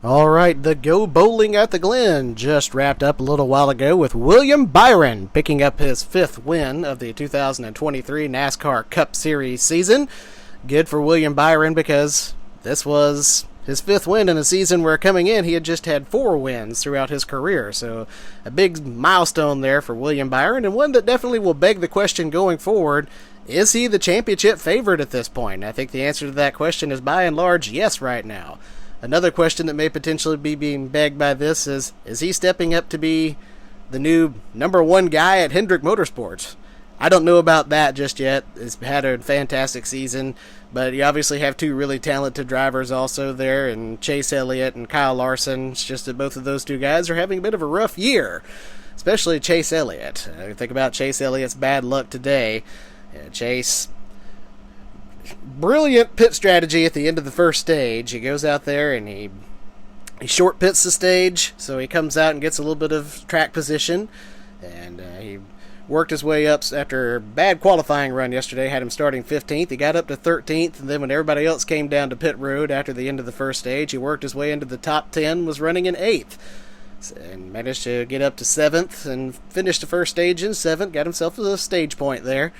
All right, the Go Bowling at the Glen just wrapped up a little while ago with William Byron picking up his fifth win of the 2023 NASCAR Cup Series season. Good for William Byron because this was his fifth win in a season where coming in he had just had 4 wins throughout his career. So a big milestone there for William Byron, and one that definitely will beg the question going forward, is he the championship favorite at this point? I think the answer to that question is by and large yes right now. Another question that may potentially be being begged by this is he stepping up to be the new number one guy at Hendrick Motorsports? I don't know about that just yet. He's had a fantastic season, but you obviously have 2 really talented drivers also there, and Chase Elliott and Kyle Larson. It's just that both of those 2 guys are having a bit of a rough year, especially Chase Elliott. Think about Chase Elliott's bad luck today. Chase, brilliant pit strategy at the end of the first stage. He goes out there and he short pits the stage, so he comes out and gets a little bit of track position, and he worked his way up after a bad qualifying run yesterday, had him starting 15th. He got up to 13th, and then when everybody else came down to pit road after the end of the first stage, he worked his way into the top 10, was running in 8th, and managed to get up to 7th and finish the first stage in 7th, got himself a stage point there.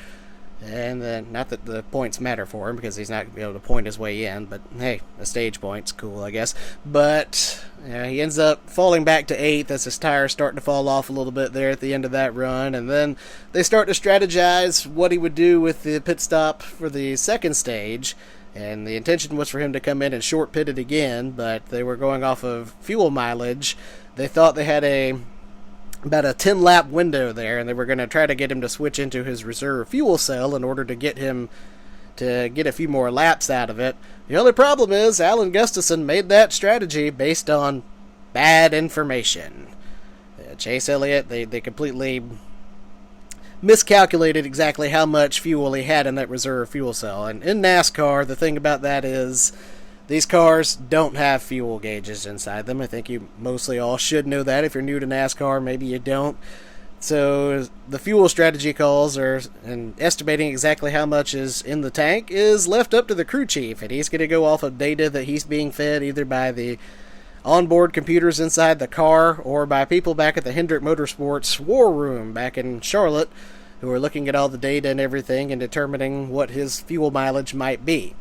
And then, not that the points matter for him because he's not going to be able to point his way in, but hey, a stage point's cool, I guess. But he ends up falling back to 8th as his tires start to fall off a little bit there at the end of that run. And then they start to strategize what he would do with the pit stop for the second stage. And the intention was for him to come in and short pit it again, but they were going off of fuel mileage. They thought they had about a 10-lap window there, and they were going to try to get him to switch into his reserve fuel cell in order to get him to get a few more laps out of it. The only problem is Alan Gustafson made that strategy based on bad information. Chase Elliott, they completely miscalculated exactly how much fuel he had in that reserve fuel cell. And in NASCAR, the thing about that is these cars don't have fuel gauges inside them. I think you mostly all should know that. If you're new to NASCAR, maybe you don't. So the fuel strategy calls and estimating exactly how much is in the tank is left up to the crew chief, and he's going to go off of data that he's being fed either by the onboard computers inside the car or by people back at the Hendrick Motorsports war room back in Charlotte who are looking at all the data and everything and determining what his fuel mileage might be.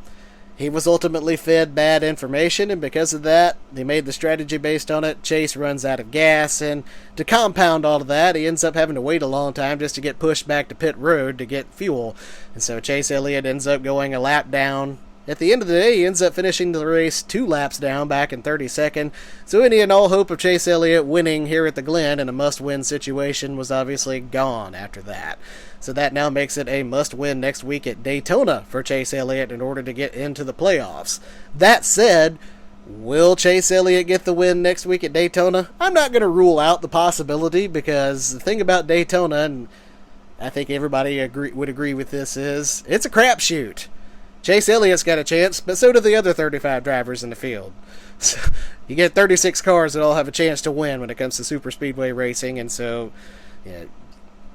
He was ultimately fed bad information, and because of that, they made the strategy based on it. Chase runs out of gas, and to compound all of that, he ends up having to wait a long time just to get pushed back to pit road to get fuel. And so Chase Elliott ends up going a lap down. At the end of the day, he ends up finishing the race 2 laps down back in 32nd. So any and all hope of Chase Elliott winning here at the Glen in a must-win situation was obviously gone after that. So that now makes it a must-win next week at Daytona for Chase Elliott in order to get into the playoffs. That said, will Chase Elliott get the win next week at Daytona? I'm not going to rule out the possibility, because the thing about Daytona, and I think everybody would agree with this, is it's a crapshoot. Chase Elliott's got a chance, but so do the other 35 drivers in the field. So you get 36 cars that all have a chance to win when it comes to super speedway racing, and so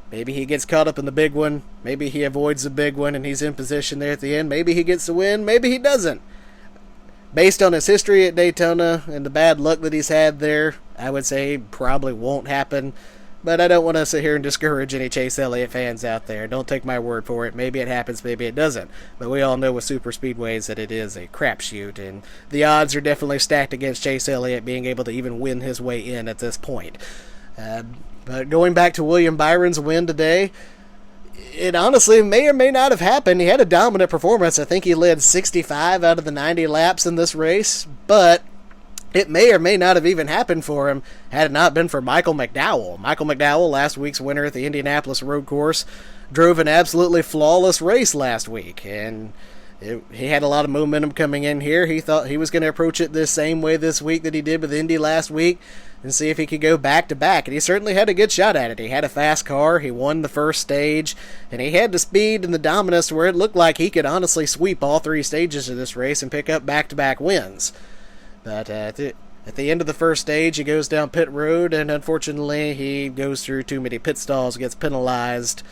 maybe he gets caught up in the big one, maybe he avoids the big one and he's in position there at the end, maybe he gets the win, maybe he doesn't. Based on his history at Daytona and the bad luck that he's had there, I would say probably won't happen. But I don't want to sit here and discourage any Chase Elliott fans out there. Don't take my word for it. Maybe it happens, maybe it doesn't. But we all know with super speedways that it is a crapshoot, and the odds are definitely stacked against Chase Elliott being able to even win his way in at this point. But going back to William Byron's win today, it honestly may or may not have happened. He had a dominant performance. I think he led 65 out of the 90 laps in this race, but it may or may not have even happened for him had it not been for Michael McDowell. Michael McDowell, last week's winner at the Indianapolis road course, drove an absolutely flawless race last week, and he had a lot of momentum coming in here. He thought he was going to approach it the same way this week that he did with Indy last week and see if he could go back-to-back, and he certainly had a good shot at it. He had a fast car, he won the first stage, and he had the speed and the dominance where it looked like he could honestly sweep all 3 stages of this race and pick up back-to-back wins. But at the end of the first stage, he goes down pit road, and unfortunately, he goes through too many pit stalls, gets penalized.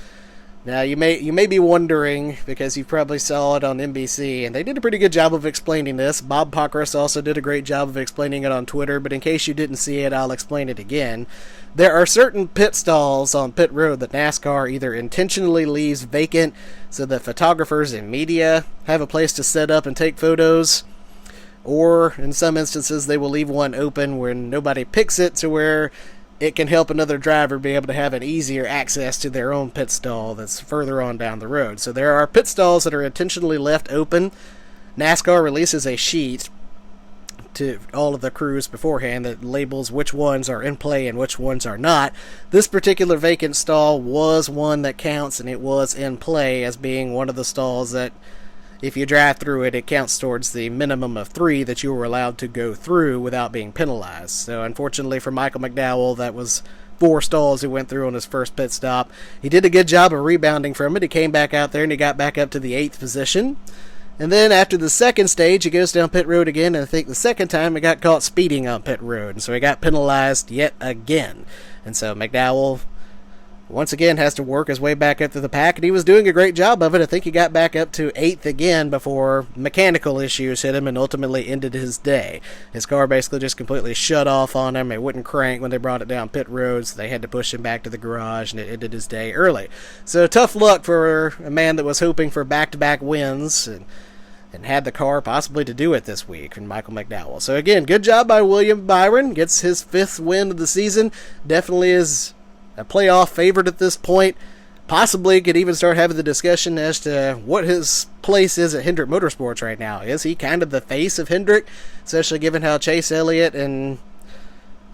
Now you may be wondering, because you probably saw it on NBC, and they did a pretty good job of explaining this. Bob Pockris also did a great job of explaining it on Twitter, but in case you didn't see it, I'll explain it again. There are certain pit stalls on pit road that NASCAR either intentionally leaves vacant so that photographers and media have a place to set up and take photos, or in some instances they will leave one open when nobody picks it, to where it can help another driver be able to have an easier access to their own pit stall that's further on down the road. So there are pit stalls that are intentionally left open. NASCAR releases a sheet to all of the crews beforehand that labels which ones are in play and which ones are not. This particular vacant stall was one that counts, and it was in play as being one of the stalls that, if you drive through it, it counts towards the minimum of 3 that you were allowed to go through without being penalized. So unfortunately for Michael McDowell, that was 4 stalls he went through on his first pit stop. He did a good job of rebounding from it. He came back out there and he got back up to the 8th position. And then after the second stage, he goes down pit road again, and I think the second time he got caught speeding on pit road, and so he got penalized yet again. And so McDowell once again has to work his way back up to the pack, and he was doing a great job of it. I think he got back up to 8th again before mechanical issues hit him and ultimately ended his day. His car basically just completely shut off on him. It wouldn't crank when they brought it down pit road, so they had to push him back to the garage, and it ended his day early. So tough luck for a man that was hoping for back-to-back wins and had the car possibly to do it this week, and Michael McDowell. So again, good job by William Byron. Gets his 5th win of the season. Definitely is a playoff favorite at this point. Possibly could even start having the discussion as to what his place is at Hendrick Motorsports right now. Is he kind of the face of Hendrick, especially given how Chase Elliott and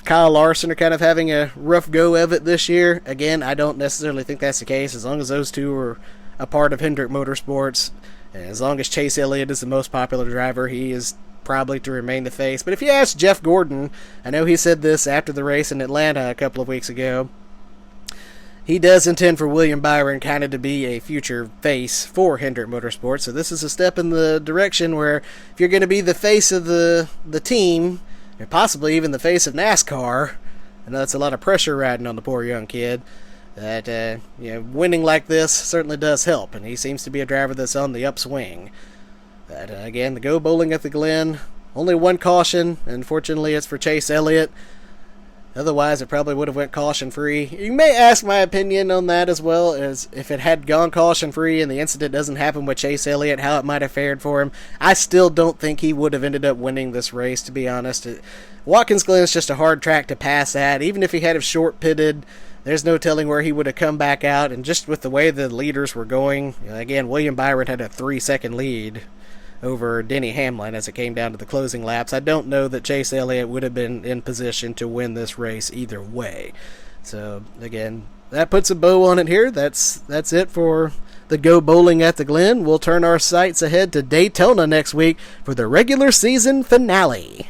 Kyle Larson are kind of having a rough go of it this year? Again, I don't necessarily think that's the case. As long as those two are a part of Hendrick Motorsports, and as long as Chase Elliott is the most popular driver, he is probably to remain the face. But if you ask Jeff Gordon, I know he said this after the race in Atlanta a couple of weeks ago, he does intend for William Byron kind of to be a future face for Hendrick Motorsports. So this is a step in the direction where if you're going to be the face of the team, or possibly even the face of NASCAR, I know that's a lot of pressure riding on the poor young kid, that winning like this certainly does help, and he seems to be a driver that's on the upswing. But again, the Go Bowling at the Glen, only one caution. Unfortunately, it's for Chase Elliott. Otherwise, it probably would have went caution-free. You may ask my opinion on that as well, as if it had gone caution-free and the incident doesn't happen with Chase Elliott, how it might have fared for him. I still don't think he would have ended up winning this race, to be honest. Watkins Glen is just a hard track to pass at. Even if he had him short-pitted, there's no telling where he would have come back out. And just with the way the leaders were going, again, William Byron had a 3-second lead over Denny Hamlin as it came down to the closing laps. I don't know that Chase Elliott would have been in position to win this race either way. So again, that puts a bow on it here. That's it for the Go Bowling at the Glen. We'll turn our sights ahead to Daytona next week for the regular season finale.